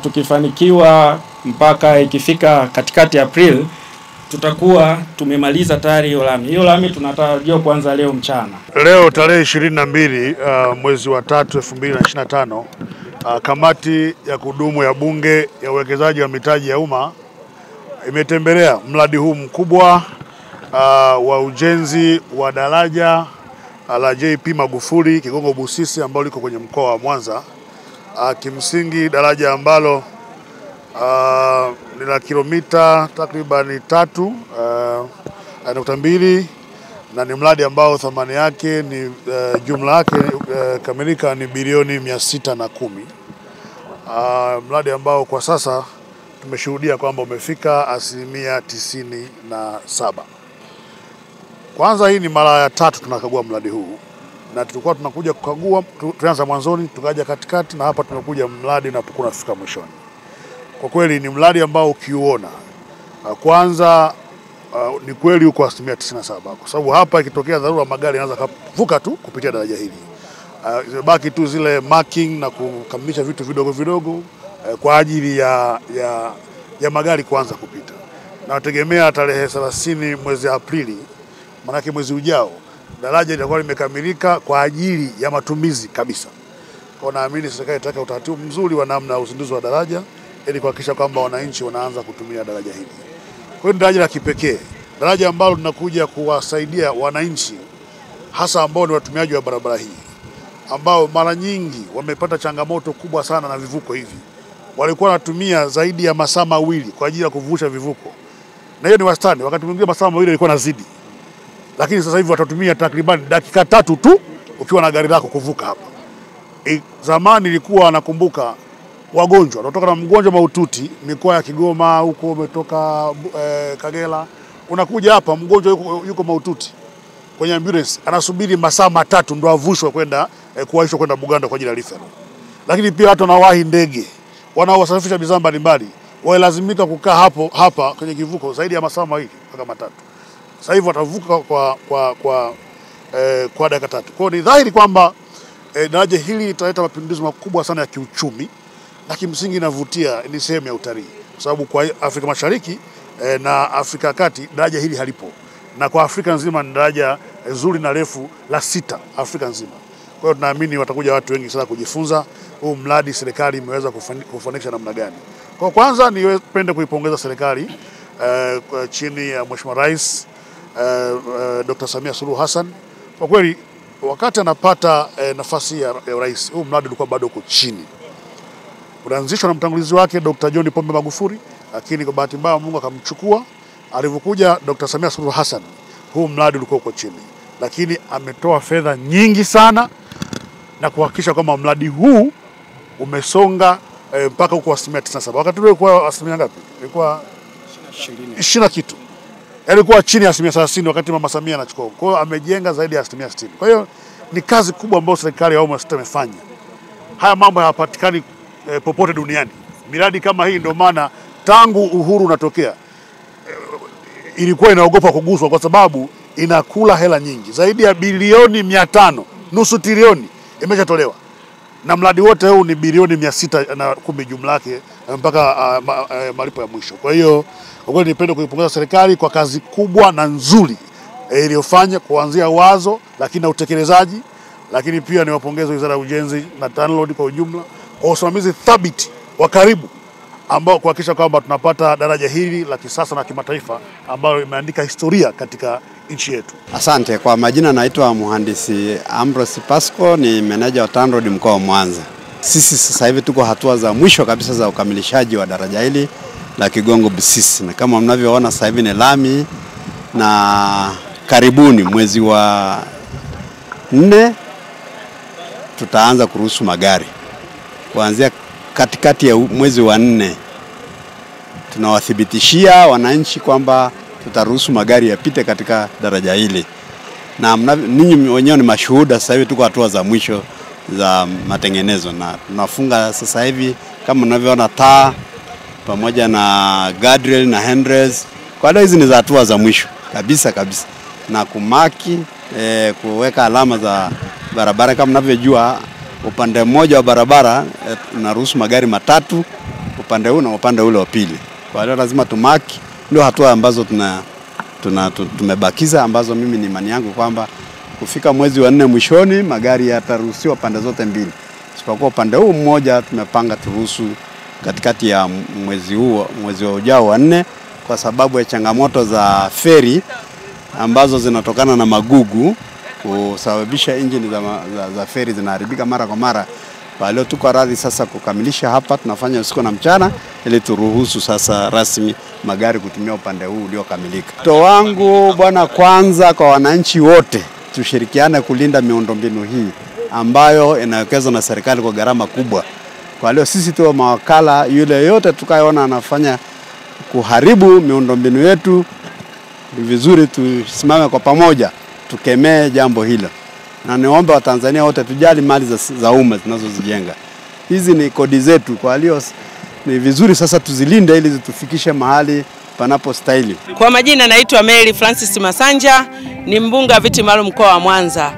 tukifanikiwa mpaka ikifika katikati April tutakuwa tumemaliza tayari hiyo lami. Hiyo lami tunatarajia kuanza leo mchana. Leo tarehe 22 mwezi wa 3 2025, kamati ya kudumu ya Bunge ya uwekezaji wa mitaji ya umma imetembelea mradi huu mkubwa wa ujenzi wa daraja la JP Magufuli Kigongo Busisi ambalo liko kwenye mkoa wa Mwanza. Kimsingi daraja ambalo ni la kilomita takriban 3.2 na ni mradi ambao thamani yake ni jumla yake kamilika ni bilioni 610. Mradi ambao kwa sasa tumeshuhudia kwamba umefika 97%. Kwanza hii ni mara ya 3 tunakagua mradi huu, na tulikuwa tunakuja kukagua, tuanza mwanzoni tukaja katikati, na hapa tumekuja mradi na tunafika mwishoni. Kwa kweli ni mradi ambao ukiuona kwanza ni kweli uko 97%, kwa sababu hapa ikitokea dharura magari yanaweza kuvuka tu kupitia daraja hili. Baki tu zile marking na kukamilisha vitu vidogo vidogo kwa ajili ya magari kuanza kupita. Na nategemea tarehe 30 mwezi Aprili, manake mwezi ujao, daraja litakuwa limekamilika kwa ajili ya matumizi kabisa. Kwa naamini serikali itaweka utaratibu mzuri wa namna ya uzinduzi wa daraja ili kuhakikisha kwamba wananchi wanaanza kutumia daraja hili. Kwa hiyo daraja la kipekee, daraja ambalo linakuja kuwasaidia wananchi hasa ambao ni watumiaji wa barabara hii, ambao mara nyingi wamepata changamoto kubwa sana na vivuko hivi. Walikuwa wanatumia zaidi ya masaa 2 kwa ajili ya kuvusha vivuko. Na hiyo ni wastani, wakati mwingine masaa 2 ilikuwa nazidi. Lakini sasa hivi watatumia takriban dakika 3 tu ukiwa na gari lako kuvuka hapa. Zamani ilikuwa nakumbuka wagonjwa, unatoka na mgonjwa mahututi mikoa ya Kigoma huko, umetoka Kagera, unakuja hapa mgonjwa yuko mahututi kwenye ambulance, anasubiri masaa 3 ndio avushwe kwenda kuwaishwa kwenda Buganda kwa ajili ya referral. Lakini pia watu wanawahi ndege, wanaosafirisha bidhaa mbalimbali, walazimika kukaa hapa kwenye kivuko zaidi ya masaa 2 mpaka 3. Sasa hivi watavuka kwa dakika 3. Kwa hiyo ni dhahiri kwamba daraja hili litaleta mapinduzi makubwa sana ya kiuchumi, na kimsingi inavutia, ni sehemu ya utalii, kwa sababu kwa Afrika Mashariki na Afrika ya Kati daraja hili halipo, na kwa Afrika nzima ni daraja zuri na refu la 6 Afrika nzima. Kwa hiyo tunaamini watakuja watu wengi sana kujifunza huu mradi serikali imeweza kufanikisha namna gani. Kwa kwanza nipende kuipongeza serikali chini ya Mheshimiwa Rais Dr. Samia Suluhu Hassan. Kwa kweli wakati anapata nafasi ya rais, huu mradi ulikuwa bado uko chini. Ulianzishwa na mtangulizi wake Dr. John Pombe Magufuli, lakini kwa bahati mbaya Mungu akamchukua. Alipokuja Dr. Samia Suluhu Hassan, huu mradi ulikuwa uko chini, lakini ametoa fedha nyingi sana na kuhakikisha kwamba mradi huu umesonga mpaka uko 97%. Wakati ule ulikuwa asilimia ngapi? Ilikuwa 20 kitu. Ilikuwa chini ya 30% wakati Mama Samia anachukua. Kwa hiyo amejenga zaidi ya 60%. Kwa hiyo ni kazi kubwa ambayo serikali ya awamu ya 6 imefanya. Haya mambo hayapatikani popote duniani. Miradi kama hii ndio maana tangu uhuru unatokea ilikuwa inaogopa kuguswa, kwa sababu inakula hela nyingi. Zaidi ya bilioni 500, nusu trilioni imeshatolewa. Na mradi wote huu ni bilioni 610 jumla yake mpaka malipo ya mwisho. Kwa hiyo kwa kweli nipende kuipongeza serikali kwa kazi kubwa na nzuri iliyofanya kuanzia wazo lakini na utekelezaji, lakini pia niwapongeze Wizara ya Ujenzi na TANROADS kwa ujumla kwa usimamizi thabiti wa karibu ambao kuhakikisha kwamba tunapata daraja hili la kisasa na kimataifa ambalo imeandika historia katika nchi yetu. Asante. Kwa majina naitwa Mhandisi Ambrose Pasco, ni meneja wa TANROADS mkoa wa Mwanza. Sisi sasa hivi tuko hatua za mwisho kabisa za ukamilishaji wa daraja hili la Kigongo Busisi, na kama mnavyoona sasa hivi ni lami, na karibuni mwezi wa 4 tutaanza kuruhusu magari. Kuanzia katikati ya mwezi wa 4 tunawathibitishia wananchi kwamba tutaruhusu magari yapite katika daraja hili, na ninyi wenyewe ni mashuhuda. Sasa hivi tuko hatua za mwisho za matengenezo, na tunafunga sasa hivi kama mnavyoona taa pamoja na guardrail na handrails. Kwa hiyo hizi ni za hatua za mwisho kabisa, na kumaki kuweka alama za barabara. Kama mnavyojua upande mmoja wa barabara unaruhusu magari 3 upande huu na upande ule wa pili. Kwa hiyo lazima tumaki, ndio hatua ambazo tumebakiza, ambazo mimi ni imani yangu kwamba kufika mwezi wa 4 mwishoni magari yataruhusiwa pande zote mbili. Isipokuwa upande huu mmoja tumepanga turuhusu katikati ya mwezi ujao wa 4 kwa sababu ya changamoto za feri ambazo zinatokana na magugu kusababisha injini za feri zinaharibika mara kwa mara. Kwa leo tuko radhi sasa kukamilisha hapa, tunafanya usiku na mchana ili turuhusu sasa rasmi magari kutumia upande huu uliokamilika. Wito wangu bwana, kwanza kwa wananchi wote, tushirikiane kulinda miundombinu hii ambayo inawekezwa na serikali kwa gharama kubwa. Kwa leo sisi tu mawakala, yule yote tukayeona anafanya kuharibu miundombinu yetu, ni vizuri tusimame kwa pamoja tukemee jambo hilo. Na niombe Watanzania wote tujali mali za umma tunazozijenga. Hizi ni kodi zetu, kwa hiyo ni vizuri sasa tuzilinde ili zitufikishe mahali panapostahili. Kwa majina naitwa Mary Francis Masanja, ni mbunge wa viti maalum mkoa wa Mwanza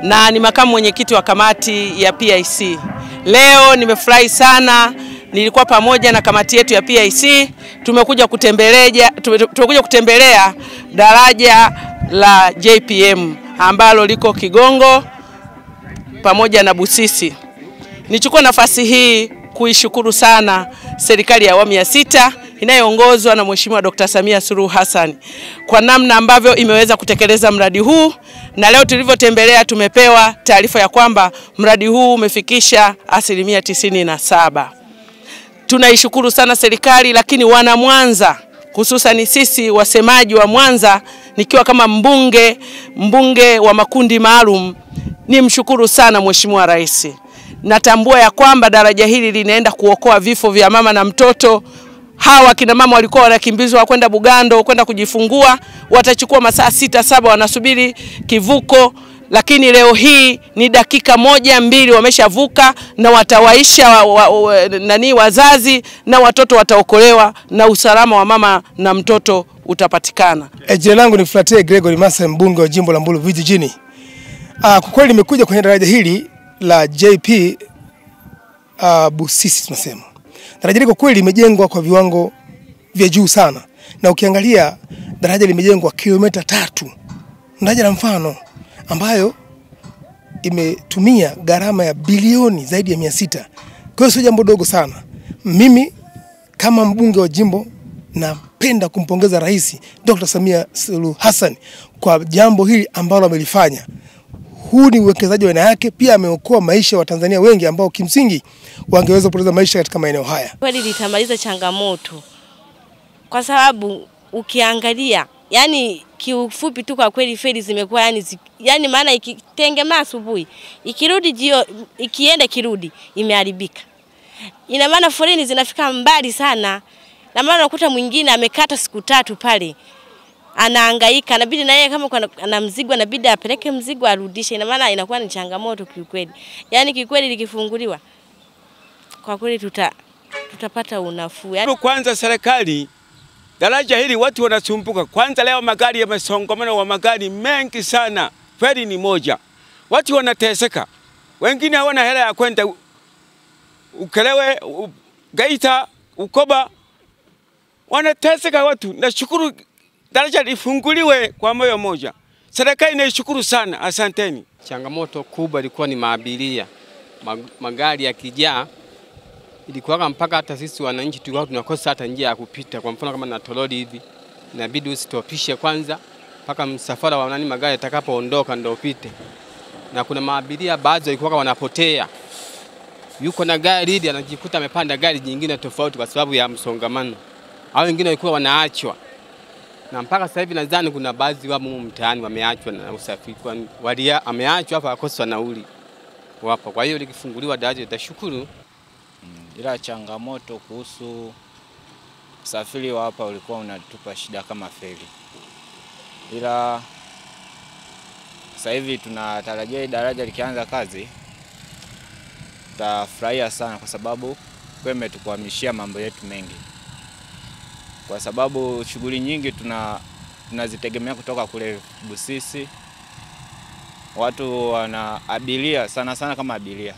na ni makamu mwenyekiti wa kamati ya PIC. Leo nimefurahi sana, nilikuwa pamoja na kamati yetu ya PIC, tumekuja kutembelea daraja la JPM ambalo liko Kigongo pamoja na Busisi. Nichukua nafasi hii kuishukuru sana serikali ya awamu ya 6 inayoongozwa na Mheshimiwa Dr. Samia Suluhu Hassan kwa namna ambavyo imeweza kutekeleza mradi huu, na leo tulivyotembelea tumepewa taarifa ya kwamba mradi huu umefikisha 97%. Tunaishukuru sana serikali, lakini wana Mwanza, hususan sisi wasemaji wa Mwanza, nikiwa kama mbunge wa makundi maalum, nimshukuru sana Mheshimiwa Rais. Natambua ya kwamba daraja hili linaenda kuokoa vifo vya mama na mtoto. Hawa kina mama walikuwa wanakimbizwa kwenda Bugando kwenda kujifungua, watachukua masaa 6-7 wanasubiri kivuko, lakini leo hii ni dakika 1-2 wameshavuka na watawaisha wazazi na watoto wataokolewa na usalama wa mama na mtoto utapatikana. Jina langu ni Flatte Gregory Massa, mbunge wa jimbo la Mbulu vijijini. Kwa kweli nimekuja kwenye daraja hili la JP Busisi tunasema. Daraja hili kwa kweli limejengwa kwa viwango vya juu sana. Na ukiangalia daraja limejengwa kilomita 3. Daraja la mfano ambayo imetumia gharama ya bilioni zaidi ya 600. Kwa hiyo sio jambo dogo sana. Mimi kama mbunge wa jimbo napenda kumpongeza Rais Dr. Samia Suluhu Hassan kwa jambo hili ambalo amelifanya. Huu ni uwekezaji wa aina yake, pia ameokoa maisha wa Tanzania wengi ambao kimsingi wangeweza kupoteza maisha katika maeneo haya. Kweli litamaliza changamoto. Kwa sababu ukiangalia, yani kiufupi tu kwa kweli feri zimekuwa yani maana ikitengemaa asubuhi, ikienda kirudi imeharibika. Ina maana foleni zinafika mbali sana. Na maana unakuta mwingine amekata siku 3 pale. Anahangaika, inabidi na yeye kama ana mzigo inabidi apeleke mzigo arudishe. Ina maana inakuwa ni changamoto kiukweli. Yani kikweli likifunguliwa kwa kweli tutapata unafuu. Yani kwanza serikali, daraja hili watu wanasumbuka. Kwanza leo magari yamesongamana wa magari mengi sana. Feri ni moja. Watu wanateseka. Wengine hawana hela ya kwenda Ukelewe, Geita, Ukoba. Wanateseka watu. Nashukuru daraja lifunguliwe kwa moyo moja. Serikali naishukuru sana. Asanteni. Changamoto kubwa ilikuwa ni maabiria. Magari yakijaa ilikuwa mpaka hata sisi wananchi tulikuwa tunakosa hata njia ya kupita. Kwa mfano kama na toroli hivi, inabidi usitopishe kwanza mpaka msafara wa magari yatakapoondoka ndio upite. Na kuna maabiria baadhi walikuwa wanapotea. Yuko na gari hili anajikuta amepanda gari jingine tofauti kwa sababu ya msongamano. Hao wengine walikuwa wanaachwa. Na mpaka sasa hivi nadhani kuna baadhi wa mtaani wameachwa na usafiri. Ameachwa hapa akosa nauli. Wapo. Kwa hiyo likifunguliwa daraja litashukuru. Ila changamoto kuhusu usafiri wa hapa ulikuwa unatupa shida kama feri. Ila sasa hivi tunatarajia daraja likianza kazi tutafurahia sana kwa sababu imetukwamishia mambo yetu mengi. Kwa sababu shughuli nyingi tunazitegemea kutoka kule Busisi. Watu wana abiria sana kama abiria.